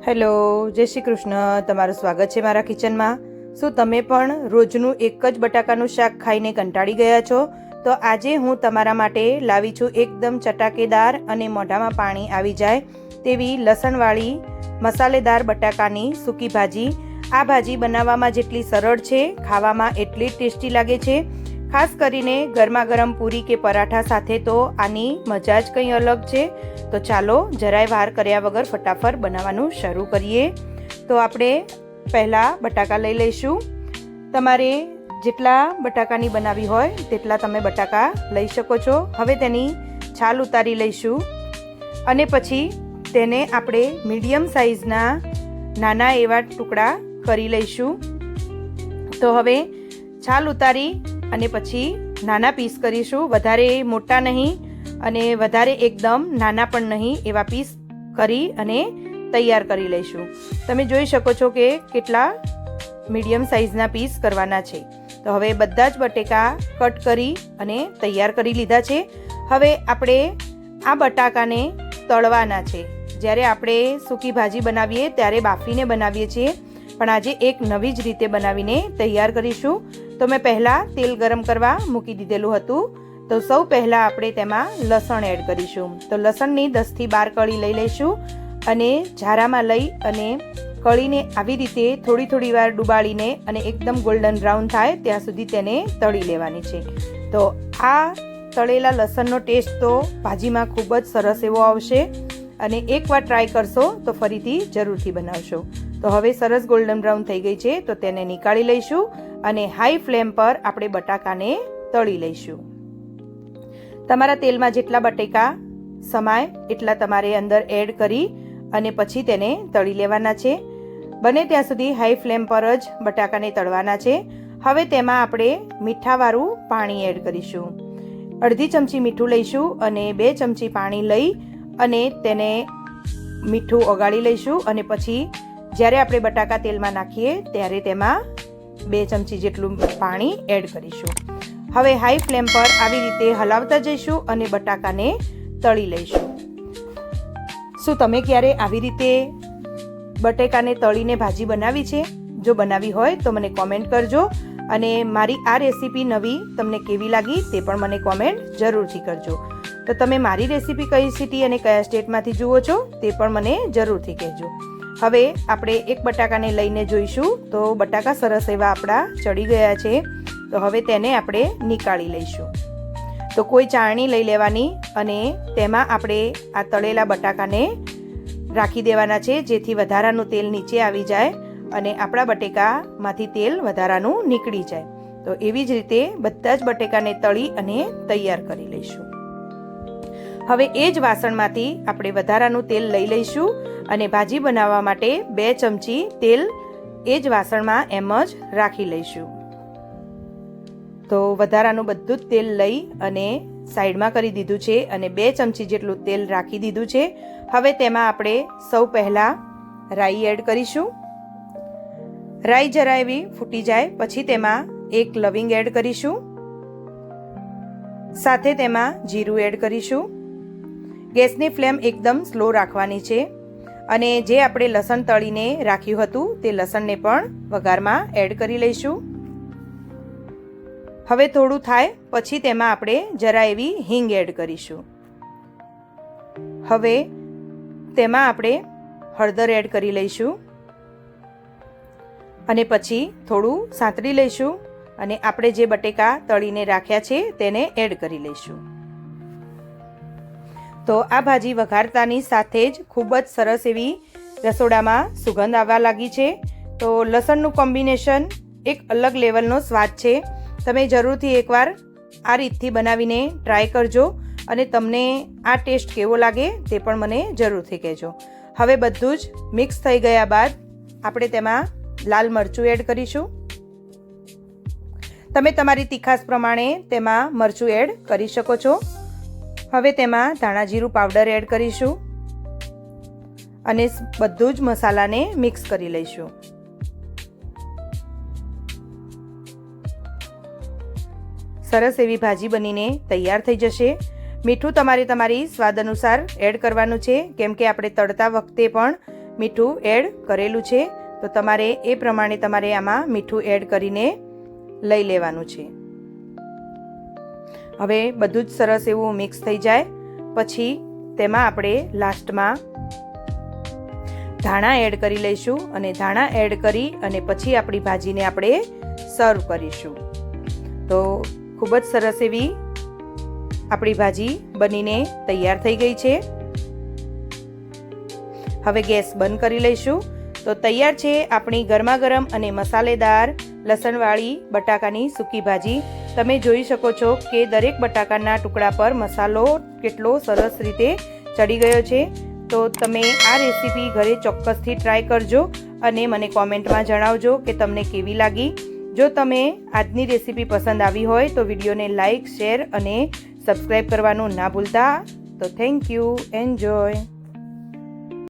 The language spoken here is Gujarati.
હેલો, જય શ્રી કૃષ્ણ. તમારું સ્વાગત છે મારા કિચનમાં. શું તમે પણ રોજનું એક જ બટાકાનું શાક ખાઈને કંટાળી ગયા છો? તો આજે હું તમારા માટે લાવી છું એકદમ ચટાકેદાર અને મોઢામાં પાણી આવી જાય તેવી લસણવાળી મસાલેદાર બટાકાની સૂકી ભાજી. આ ભાજી બનાવવામાં જેટલી સરળ છે, ખાવામાં એટલી ટેસ્ટી લાગે છે. ખાસ કરીને ગરમા ગરમ પૂરી કે પરાઠા સાથે તો આની મજા જ કંઈ અલગ છે. તો ચાલો જરાય વાર કર્યા વગર ફટાફટ બનાવવાનું શરૂ કરીએ. તો આપણે પહેલાં બટાકા લઈ લઈશું. તમારે જેટલા બટાકાની બનાવી હોય તેટલા તમે બટાકા લઈ શકો છો. હવે તેની છાલ ઉતારી લઈશું અને પછી તેને આપણે મીડિયમ સાઇઝના નાના એવા ટુકડા કરી લઈશું. તો હવે છાલ ઉતારી અને પછી નાના પીસ કરીશું. વધારે મોટા નહીં અને વધારે એકદમ નાના પણ નહીં, એવા પીસ કરી અને તૈયાર કરી લઈશું. તમે જોઈ શકો છો કે કેટલા મીડિયમ સાઇઝના પીસ કરવાના છે. તો હવે બધા જ બટેકા કટ કરી અને તૈયાર કરી લીધા છે. હવે આપણે આ બટાકાને તળવાના છે. જ્યારે આપણે સૂકી ભાજી બનાવીએ ત્યારે બાફીને બનાવીએ છીએ, પણ આજે એક નવી જ રીતે બનાવીને તૈયાર કરીશું. તો મેં પહેલાં તેલ ગરમ કરવા મૂકી દીધેલું હતું. તો સૌ પહેલાં આપણે તેમાં લસણ એડ કરીશું. તો લસણની 10 થી 12 કળી લઈ લઈશું અને ઝારામાં લઈ અને કળીને આવી રીતે થોડી વાર ડુબાડીને અને એકદમ ગોલ્ડન બ્રાઉન થાય ત્યાં સુધી તેને તળી લેવાની છે. તો આ તળેલા લસણનો ટેસ્ટ તો ભાજીમાં ખૂબ જ સરસ એવો આવશે અને એકવાર ટ્રાય કરશો તો ફરીથી જરૂરથી બનાવશો. તો હવે સરસ ગોલ્ડન બ્રાઉન થઈ ગઈ છે, તો તેને નીકાળી લઈશું અને હાઈ ફ્લેમ પર આપણે બટાકાને તળી લઈશું. તમારા તેલમાં જેટલા બટેકા સમાય એટલા તમારે અંદર એડ કરી અને પછી તેને તળી લેવાના છે. બને ત્યાં સુધી હાઈ ફ્લેમ પર જ બટાકાને તળવાના છે. હવે તેમાં આપણે મીઠાવાળું પાણી એડ કરીશું. અડધી ચમચી મીઠું લઈશું અને 2 ચમચી પાણી લઈ અને તેને મીઠું ઓગાળી લઈશું અને પછી જ્યારે આપણે બટાકા તેલમાં નાખીએ ત્યારે તેમાં 2 ચમચી જેટલું પાણી એડ કરીશું. હવે હાઈ ફ્લેમ પર આવી રીતે હલાવતા જઈશું અને બટાકાને તળી લઈશું. શું તમે ક્યારે આવી રીતે બટેકાને તળીને ભાજી બનાવી છે? જો બનાવી હોય તો મને કોમેન્ટ કરજો અને મારી આ રેસીપી નવી તમને કેવી લાગી તે પણ મને કોમેન્ટ જરૂરથી કરજો. તો તમે મારી રેસીપી કઈ સિટી અને કયા સ્ટેટમાંથી જુઓ છો તે પણ મને જરૂરથી કહેજો. હવે આપણે એક બટાકાને લઈને જોઈશું. તો બટાકા સરસ એવા આપણા ચડી ગયા છે. તો હવે તેને આપણે નીકાળી લઈશું. તો કોઈ ચાળણી લઈ લેવાની અને તેમાં આપણે આ તળેલા બટાકાને રાખી દેવાના છે, જેથી વધારાનું તેલ નીચે આવી જાય અને આપણા બટેકામાંથી તેલ વધારાનું નીકળી જાય. તો એવી જ રીતે બધા જ બટેકાને તળી અને તૈયાર કરી લઈશું. હવે એ જ વાસણમાંથી આપણે વધારાનું તેલ લઈ લઈશું અને ભાજી બનાવવા માટે 2 ચમચી તેલ એ જ વાસણમાં એમ જ રાખી લઈશું. તો વધારાનું બધું જ તેલ લઈ અને સાઈડમાં કરી દીધું છે અને 2 ચમચી જેટલું તેલ રાખી દીધું છે. હવે તેમાં આપણે સૌ પહેલાં રાઈ એડ કરીશું. રાઈ જરા એવી ફૂટી જાય પછી તેમાં 1 લવિંગ એડ કરીશું. સાથે તેમાં જીરું એડ કરીશું. ગેસની ફ્લેમ એકદમ સ્લો રાખવાની છે અને જે આપણે લસણ તળીને રાખ્યું હતું તે લસણને પણ વઘારમાં એડ કરી લઈશું. હવે થોડું થાય પછી તેમાં આપણે જરા એવી હિંગ એડ કરીશું. હવે તેમાં આપણે હળદર એડ કરી લઈશું અને પછી થોડું સાંતળી લઈશું અને આપણે જે બટેકા તળીને રાખ્યા છે તેને એડ કરી લઈશું. તો આ ભાજી વઘારતાની સાથે જ ખૂબ જ સરસ એવી રસોડામાં સુગંધ આવવા લાગી છે. તો લસણનું કોમ્બિનેશન એક અલગ લેવલનો સ્વાદ છે. તમે જરૂરથી એકવાર આ રીતથી બનાવીને ટ્રાય કરજો અને તમને આ ટેસ્ટ કેવો લાગે તે પણ મને જરૂરથી કહેજો. હવે બધું જ મિક્સ થઈ ગયા બાદ આપણે તેમાં લાલ મરચું એડ કરીશું. તમે તમારી તીખાશ પ્રમાણે તેમાં મરચું એડ કરી શકો છો. હવે તેમાં ધાણા જીરું પાવડર એડ કરીશું અને બધું જ મસાલાને મિક્સ કરી લઈશું. સરસ એવી ભાજી બનીને તૈયાર થઈ જશે. મીઠું તમારી સ્વાદ અનુસાર એડ કરવાનું છે, કેમ કે આપણે તળતા વખતે પણ મીઠું એડ કરેલું છે, તો તમારે એ પ્રમાણે તમારે આમાં મીઠું એડ કરીને લઈ લેવાનું છે. હવે બધું જ સરસ એવું મિક્સ થઈ જાય પછી તેમાં આપણે લાસ્ટમાં ધાણા એડ કરી લઈશું અને ધાણા એડ કરી અને પછી આપણી ભાજીને આપણે સર્વ કરીશું. તો ખૂબ જ સરસ એવી આપણી ભાજી બનીને તૈયાર થઈ ગઈ છે. હવે ગેસ બંધ કરી લઈશું. તો તૈયાર છે આપણી ગરમા ગરમ અને મસાલેદાર લસણવાળી બટાકાની સૂકી ભાજી. તમે જોઈ શકો છો કે દરેક બટાકાના ટુકડા પર મસાલો કેટલો સરસ રીતે ચડી ગયો છે. તો તમે આ રેસીપી ઘરે ચોક્કસથી ટ્રાય કરજો અને મને કોમેન્ટમાં જણાવજો કે તમને કેવી લાગી. જો તમે આજની રેસીપી પસંદ આવી હોય તો વિડીયોને લાઇક, શેર અને સબસ્ક્રાઈબ કરવાનું ના ભૂલતા. તો થેન્ક યુ. એન્જોય.